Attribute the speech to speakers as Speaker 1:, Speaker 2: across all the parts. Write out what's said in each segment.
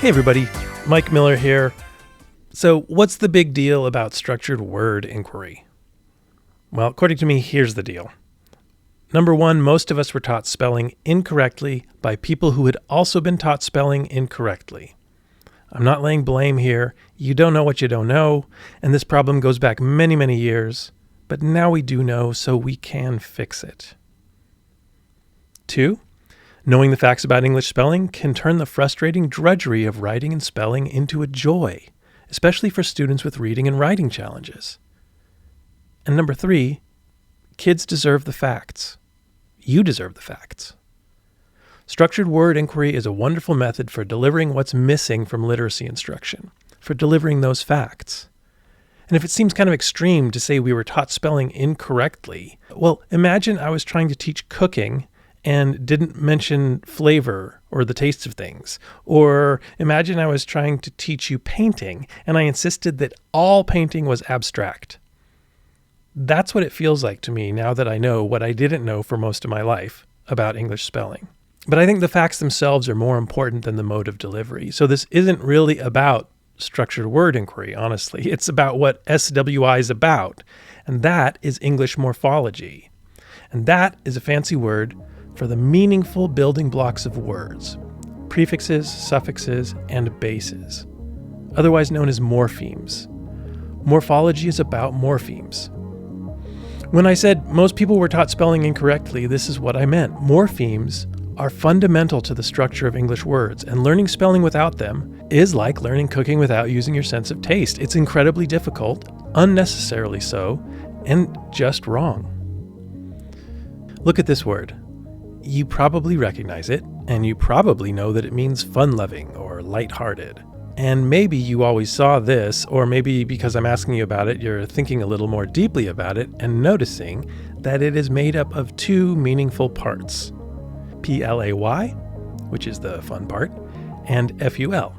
Speaker 1: Hey everybody, Mike Miller here. So what's the big deal about structured word inquiry? Well, according to me, here's the deal. Number one, most of us were taught spelling incorrectly by people who had also been taught spelling incorrectly. I'm not laying blame here. You don't know what you don't know, and this problem goes back many, many years. But now we do know, so we can fix it. 2, knowing the facts about English spelling can turn the frustrating drudgery of writing and spelling into a joy, especially for students with reading and writing challenges. And number 3, kids deserve the facts. You deserve the facts. Structured word inquiry is a wonderful method for delivering what's missing from literacy instruction, for delivering those facts. And if it seems kind of extreme to say we were taught spelling incorrectly, well, imagine I was trying to teach cooking and didn't mention flavor or the taste of things. Or imagine I was trying to teach you painting and I insisted that all painting was abstract. That's what it feels like to me now that I know what I didn't know for most of my life about English spelling. But I think the facts themselves are more important than the mode of delivery. So this isn't really about structured word inquiry, honestly. It's about what SWI is about, and that is English morphology. And that is a fancy word for the meaningful building blocks of words, prefixes, suffixes, and bases, otherwise known as morphemes. Morphology is about morphemes. When I said most people were taught spelling incorrectly, this is what I meant. Morphemes are fundamental to the structure of English words, and learning spelling without them is like learning cooking without using your sense of taste. It's incredibly difficult, unnecessarily so, and just wrong. Look at this word. You probably recognize it, and you probably know that it means fun-loving or lighthearted. And maybe you always saw this, or maybe because I'm asking you about it, you're thinking a little more deeply about it and noticing that it is made up of 2 meaningful parts. P-L-A-Y, which is the fun part, and F-U-L,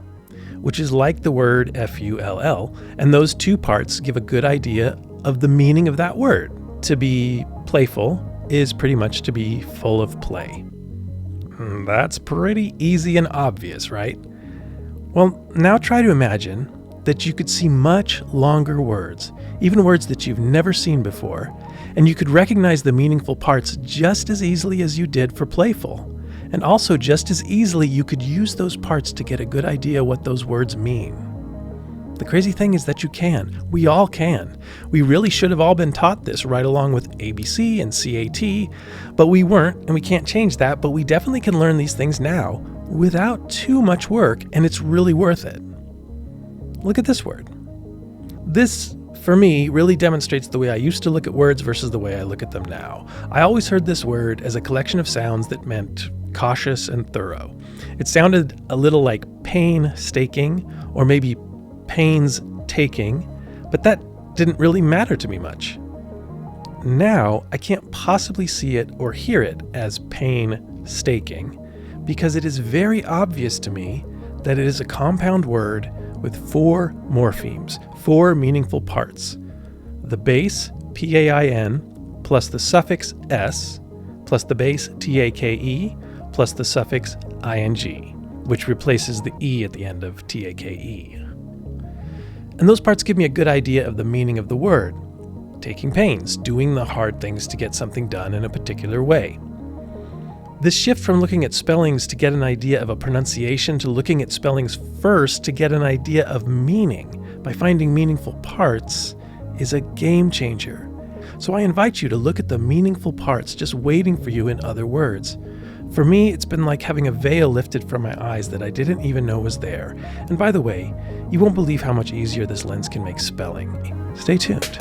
Speaker 1: which is like the word F-U-L-L, and those 2 parts give a good idea of the meaning of that word. To be playful is pretty much to be full of play. That's pretty easy and obvious, right? Well, now try to imagine that you could see much longer words, even words that you've never seen before, and you could recognize the meaningful parts just as easily as you did for playful. And also just as easily you could use those parts to get a good idea what those words mean. The crazy thing is that you can. We all can. We really should have all been taught this right along with ABC and CAT, but we weren't, and we can't change that, but we definitely can learn these things now without too much work, and it's really worth it. Look at this word. This, for me, really demonstrates the way I used to look at words versus the way I look at them now. I always heard this word as a collection of sounds that meant cautious and thorough. It sounded a little like painstaking, or maybe pains taking, but that didn't really matter to me much. Now, I can't possibly see it or hear it as painstaking because it is very obvious to me that it is a compound word with 4 morphemes, 4 meaningful parts. The base, P-A-I-N, plus the suffix S, plus the base, T-A-K-E, plus the suffix I-N-G, which replaces the E at the end of T-A-K-E. And those parts give me a good idea of the meaning of the word. Taking pains, doing the hard things to get something done in a particular way. This shift from looking at spellings to get an idea of a pronunciation to looking at spellings first to get an idea of meaning by finding meaningful parts is a game changer. So I invite you to look at the meaningful parts just waiting for you in other words. For me, it's been like having a veil lifted from my eyes that I didn't even know was there. And by the way, you won't believe how much easier this lens can make spelling. Stay tuned.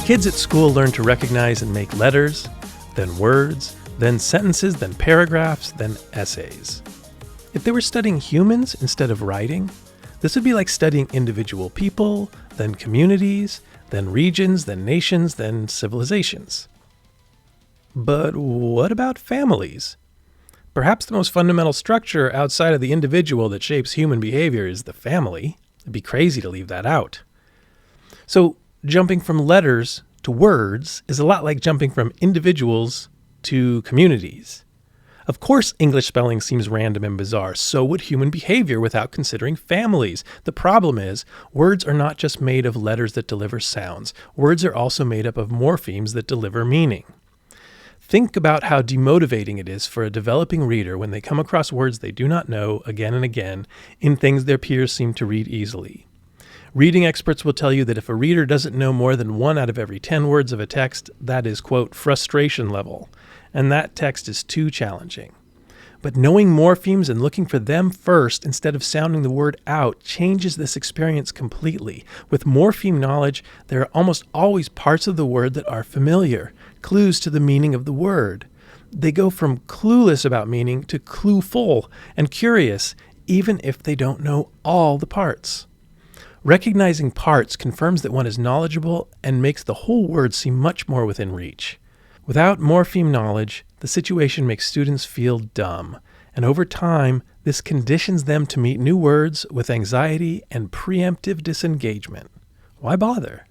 Speaker 1: Kids at school learn to recognize and make letters, then words, then sentences, then paragraphs, then essays. If they were studying humans instead of writing, this would be like studying individual people, then communities, then regions, then nations, then civilizations. But what about families? Perhaps the most fundamental structure outside of the individual that shapes human behavior is the family. It'd be crazy to leave that out. So jumping from letters to words is a lot like jumping from individuals to communities. Of course, English spelling seems random and bizarre. So would human behavior without considering families. The problem is, words are not just made of letters that deliver sounds. Words are also made up of morphemes that deliver meaning. Think about how demotivating it is for a developing reader when they come across words they do not know again and again in things their peers seem to read easily. Reading experts will tell you that if a reader doesn't know more than 1 out of every 10 words of a text, that is, quote, frustration level, and that text is too challenging. But knowing morphemes and looking for them first instead of sounding the word out changes this experience completely. With morpheme knowledge, there are almost always parts of the word that are familiar, clues to the meaning of the word. They go from clueless about meaning to clueful and curious, even if they don't know all the parts. Recognizing parts confirms that one is knowledgeable and makes the whole word seem much more within reach. Without morpheme knowledge, the situation makes students feel dumb, and over time, this conditions them to meet new words with anxiety and preemptive disengagement. Why bother?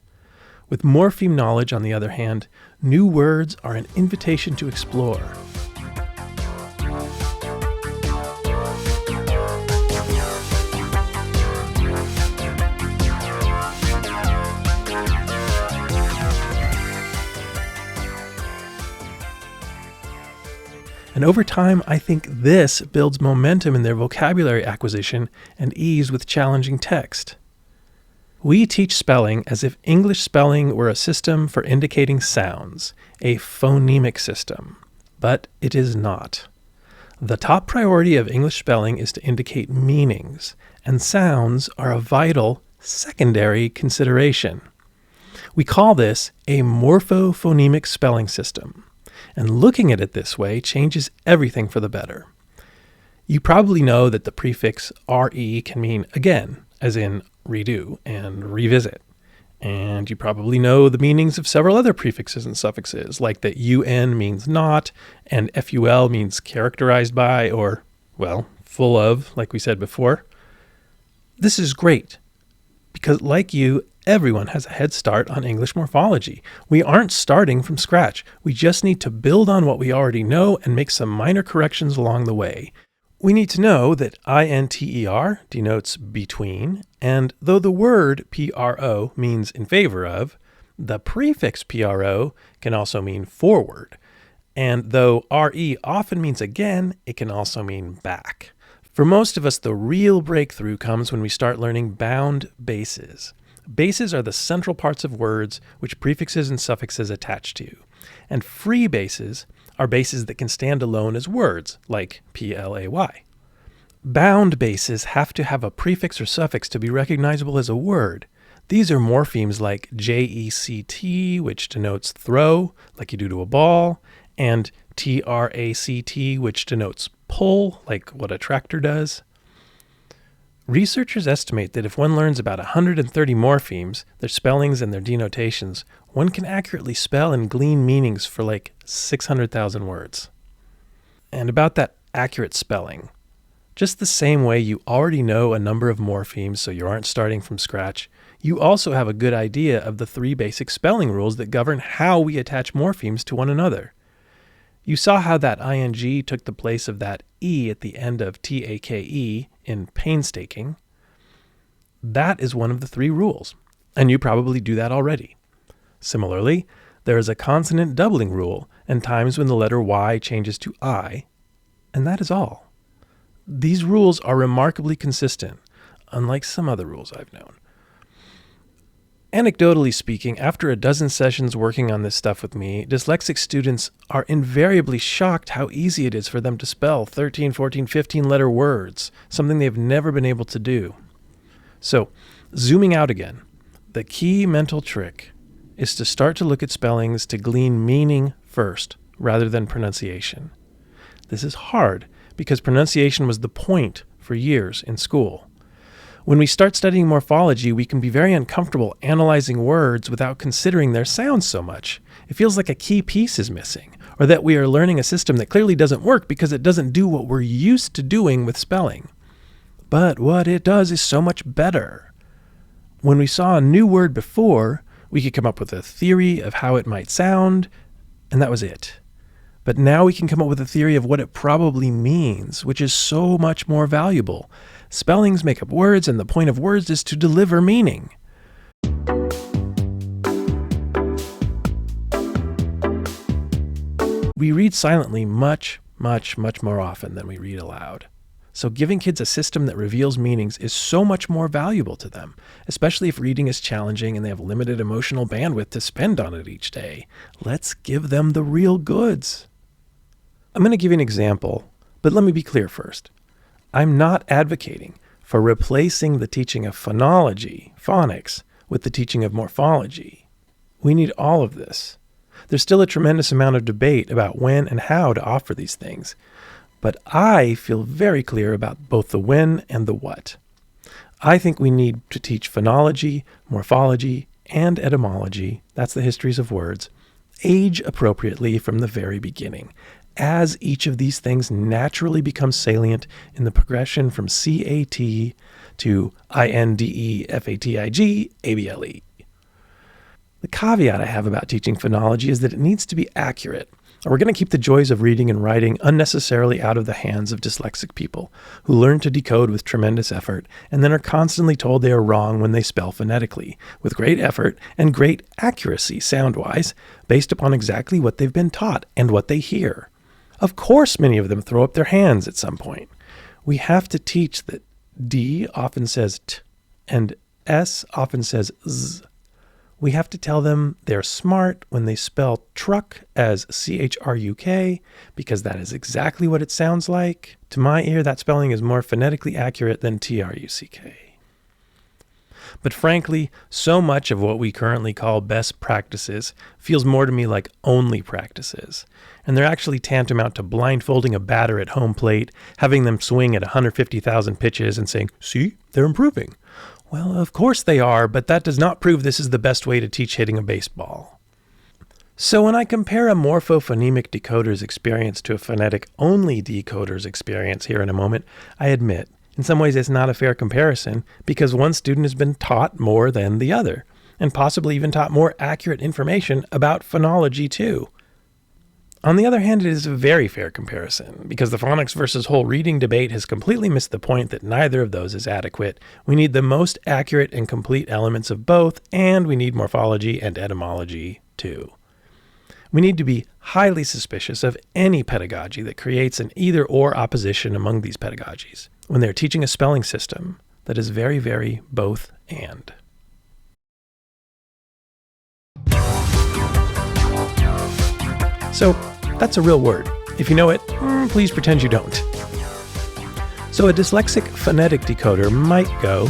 Speaker 1: With morpheme knowledge, on the other hand, new words are an invitation to explore. And over time, I think this builds momentum in their vocabulary acquisition and ease with challenging text. We teach spelling as if English spelling were a system for indicating sounds, a phonemic system, but it is not. The top priority of English spelling is to indicate meanings, and sounds are a vital secondary consideration. We call this a morphophonemic spelling system. And looking at it this way changes everything for the better. You probably know that the prefix re can mean again, as in redo and revisit. And you probably know the meanings of several other prefixes and suffixes, like that un means not, and ful means characterized by, or, well, full of, like we said before. This is great, because like you, everyone has a head start on English morphology. We aren't starting from scratch. We just need to build on what we already know and make some minor corrections along the way. We need to know that INTER denotes between, and though the word PRO means in favor of, the prefix PRO can also mean forward. And though RE often means again, it can also mean back. For most of us, the real breakthrough comes when we start learning bound bases. Bases are the central parts of words which prefixes and suffixes attach to. And free bases are bases that can stand alone as words, like PLAY. Bound bases have to have a prefix or suffix to be recognizable as a word. These are morphemes like JECT, which denotes throw, like you do to a ball, and TRACT, which denotes pull, like what a tractor does. Researchers estimate that if one learns about 130 morphemes, their spellings and their denotations, one can accurately spell and glean meanings for like 600,000 words. And about that accurate spelling, just the same way you already know a number of morphemes so you aren't starting from scratch, you also have a good idea of the 3 basic spelling rules that govern how we attach morphemes to one another. You saw how that ing took the place of that e at the end of take in painstaking. That is one of the 3 rules, and you probably do that already. Similarly, there is a consonant doubling rule and times when the letter y changes to I, and that is all. These rules are remarkably consistent, unlike some other rules I've known. Anecdotally speaking, after a dozen sessions working on this stuff with me, dyslexic students are invariably shocked how easy it is for them to spell 13, 14, 15-letter words, something they've never been able to do. So, zooming out again, the key mental trick is to start to look at spellings to glean meaning first, rather than pronunciation. This is hard because pronunciation was the point for years in school. When we start studying morphology, we can be very uncomfortable analyzing words without considering their sounds so much. It feels like a key piece is missing, or that we are learning a system that clearly doesn't work because it doesn't do what we're used to doing with spelling. But what it does is so much better. When we saw a new word before, we could come up with a theory of how it might sound, and that was it. But now we can come up with a theory of what it probably means, which is so much more valuable. Spellings make up words, and the point of words is to deliver meaning. We read silently much, much, much more often than we read aloud. So giving kids a system that reveals meanings is so much more valuable to them, especially if reading is challenging and they have limited emotional bandwidth to spend on it each day. Let's give them the real goods. I'm going to give you an example, but let me be clear first. I'm not advocating for replacing the teaching of phonology, phonics, with the teaching of morphology. We need all of this. There's still a tremendous amount of debate about when and how to offer these things, but I feel very clear about both the when and the what. I think we need to teach phonology, morphology, and etymology, that's the histories of words, age appropriately from the very beginning, as each of these things naturally becomes salient in the progression from CAT to INDEFATIG ABLE. The caveat I have about teaching phonology is that it needs to be accurate, or we're going to keep the joys of reading and writing unnecessarily out of the hands of dyslexic people who learn to decode with tremendous effort and then are constantly told they are wrong when they spell phonetically, with great effort and great accuracy sound-wise, based upon exactly what they've been taught and what they hear. Of course, many of them throw up their hands at some point. We have to teach that D often says T and S often says Z. We have to tell them they're smart when they spell truck as CHRUK, because that is exactly what it sounds like. To my ear, that spelling is more phonetically accurate than TRUCK. But frankly, so much of what we currently call best practices feels more to me like only practices. And they're actually tantamount to blindfolding a batter at home plate, having them swing at 150,000 pitches and saying, "See, they're improving." Well, of course they are, but that does not prove this is the best way to teach hitting a baseball. So when I compare a morphophonemic decoder's experience to a phonetic-only decoder's experience here in a moment, I admit, in some ways it's not a fair comparison because one student has been taught more than the other, and possibly even taught more accurate information about phonology too. On the other hand, it is a very fair comparison, because the phonics versus whole reading debate has completely missed the point that neither of those is adequate. We need the most accurate and complete elements of both, and we need morphology and etymology too. We need to be highly suspicious of any pedagogy that creates an either-or opposition among these pedagogies, when they're teaching a spelling system that is very, very both and. So that's a real word. If you know it, please pretend you don't. So a dyslexic phonetic decoder might go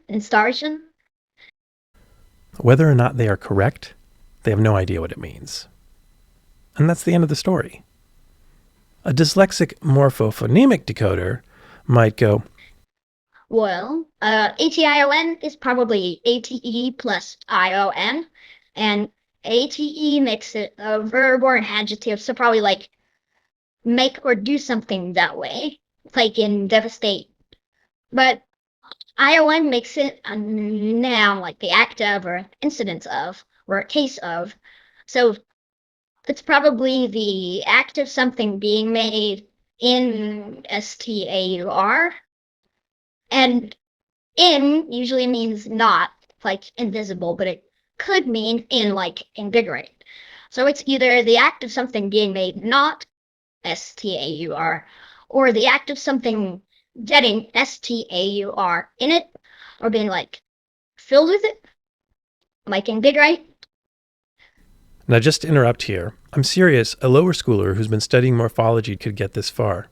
Speaker 2: installation.
Speaker 1: Whether or not they are correct, they have no idea what it means. And that's the end of the story. A dyslexic morphophonemic decoder might go,
Speaker 2: well, ATION is probably ATE plus ION, and ATE makes it a verb or an adjective, so probably like make or do something that way, like in devastate. But ION makes it a noun, like the act of or incidence of or a case of. So it's probably the act of something being made in STAUR. And in usually means not, like invisible, but it could mean in, like invigorate. So it's either the act of something being made not STAUR, or the act of something getting STAUR in it, or being like filled with it. Am I getting big right?
Speaker 1: Now, just to interrupt here, I'm serious, a lower schooler who's been studying morphology could get this far.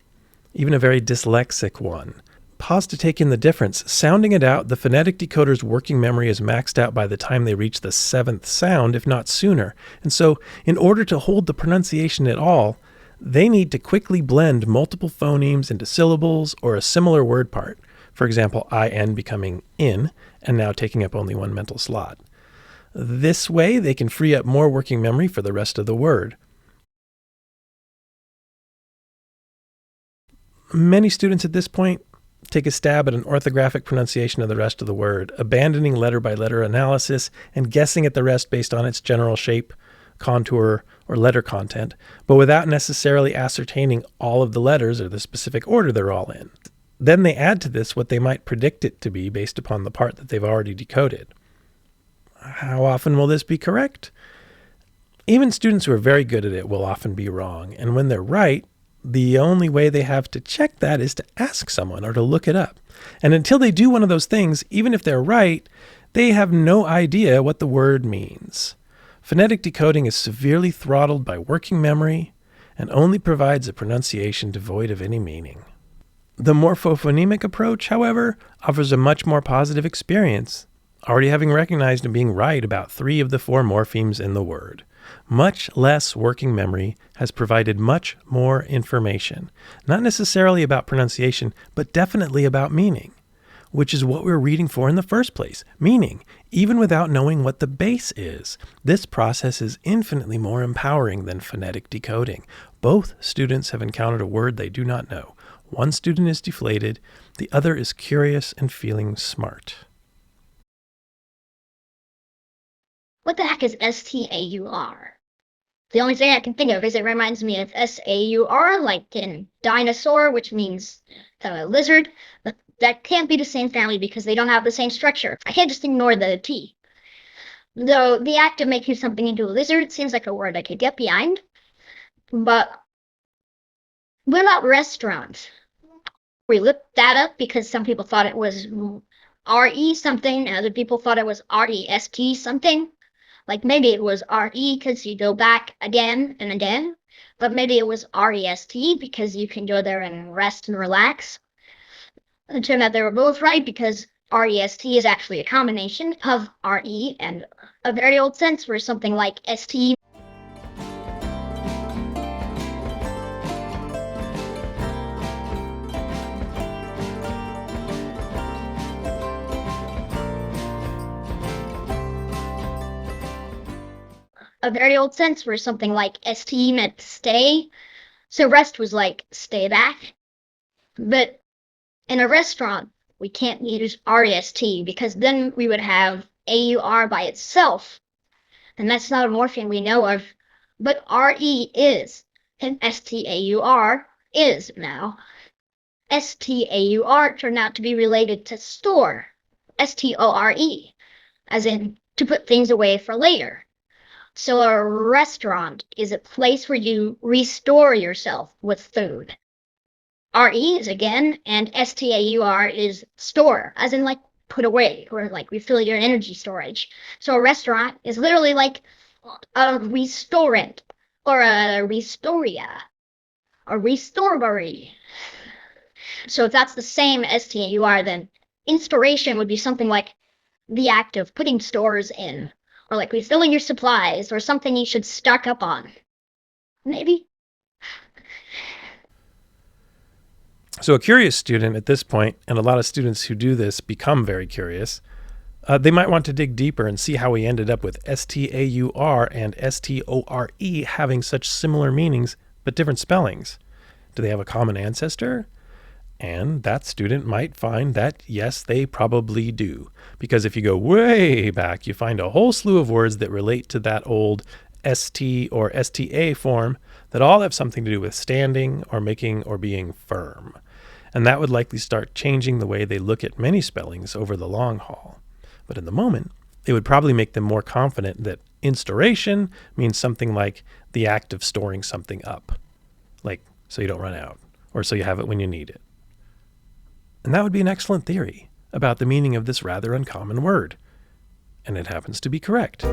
Speaker 1: Even a very dyslexic one. Pause to take in the difference. Sounding it out, the phonetic decoder's working memory is maxed out by the time they reach the 7th sound, if not sooner. And so, in order to hold the pronunciation at all, they need to quickly blend multiple phonemes into syllables or a similar word part. For example, in becoming in, and now taking up only one mental slot. This way, they can free up more working memory for the rest of the word. Many students at this point take a stab at an orthographic pronunciation of the rest of the word, abandoning letter-by-letter analysis and guessing at the rest based on its general shape, contour, or letter content, but without necessarily ascertaining all of the letters or the specific order they're all in. Then they add to this what they might predict it to be based upon the part that they've already decoded. How often will this be correct? Even students who are very good at it will often be wrong, and when they're right, the only way they have to check that is to ask someone or to look it up. And until they do one of those things, even if they're right, they have no idea what the word means. Phonetic decoding is severely throttled by working memory and only provides a pronunciation devoid of any meaning. The morphophonemic approach, however, offers a much more positive experience, already having recognized and being right about 3 of the 4 morphemes in the word. Much less working memory has provided much more information, not necessarily about pronunciation, but definitely about meaning, which is what we're reading for in the first place, meaning, even without knowing what the base is. This process is infinitely more empowering than phonetic decoding. Both students have encountered a word they do not know. One student is deflated, the other is curious and feeling smart.
Speaker 2: What the heck is STAUR? The only thing I can think of is it reminds me of SAUR, like in dinosaur, which means lizard. But that can't be the same family because they don't have the same structure. I can't just ignore the T. Though the act of making something into a lizard seems like a word I could get behind. But what about restaurant? We looked that up because some people thought it was RE something, and other people thought it was REST something. Like maybe it was RE because you go back again and again, but maybe it was REST because you can go there and rest and relax. It turned out they were both right because REST is actually a combination of RE and a very old sense for something like ST. A very old sense where something like ST meant stay. So rest was like stay back. But in a restaurant, we can't use REST because then we would have AUR by itself. And that's not a morpheme we know of. But RE is. And STAUR is now. STAUR turned out to be related to store. STORE. As in to put things away for later. So a restaurant is a place where you restore yourself with food. RE is again, and STAUR is store, as in like put away, or like refill your energy storage. So a restaurant is literally like a restorant, or a restoria, or restorebury. So if that's the same as STAUR, then instauration would be something like the act of putting stores in. Or like refilling your supplies, or something you should stock up on. Maybe.
Speaker 1: So a curious student at this point, and a lot of students who do this become very curious, they might want to dig deeper and see how we ended up with STAUR and STORE having such similar meanings but different spellings. Do they have a common ancestor? And that student might find that, yes, they probably do. Because if you go way back, you find a whole slew of words that relate to that old ST or STA form that all have something to do with standing or making or being firm. And that would likely start changing the way they look at many spellings over the long haul. But in the moment, it would probably make them more confident that instauration means something like the act of storing something up. Like, so you don't run out, or so you have it when you need it. And that would be an excellent theory. about the meaning of this rather uncommon word. And it happens to be correct.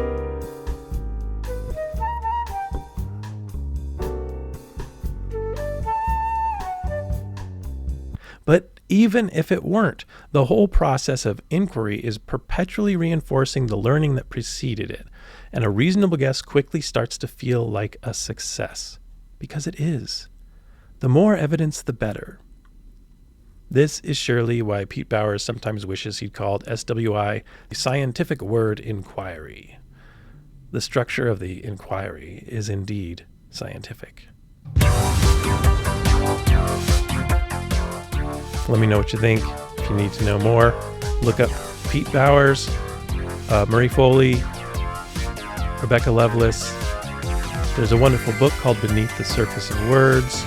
Speaker 1: But even if it weren't, the whole process of inquiry is perpetually reinforcing the learning that preceded it, and a reasonable guess quickly starts to feel like a success, because it is. The more evidence, the better. This is surely why Pete Bowers sometimes wishes he'd called SWI the scientific word inquiry. The structure of the inquiry is indeed scientific. Let me know what you think. If you need to know more, look up Pete Bowers, Marie Foley, Rebecca Lovelace. There's a wonderful book called Beneath the Surface of Words.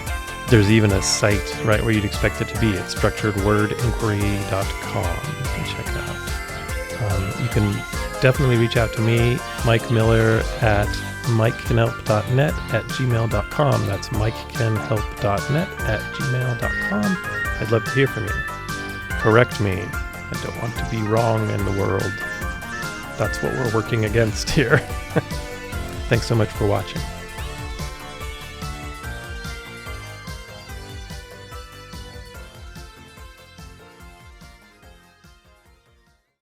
Speaker 1: There's even a site right where you'd expect it to be at structuredwordinquiry.com. You can check that out. You can definitely reach out to me, Mike Miller, at mikecanhelp.net at gmail.com. That's mikecanhelp.net at gmail.com. I'd love to hear from you. Correct me. I don't want to be wrong in the world. That's what we're working against here. Thanks so much for watching.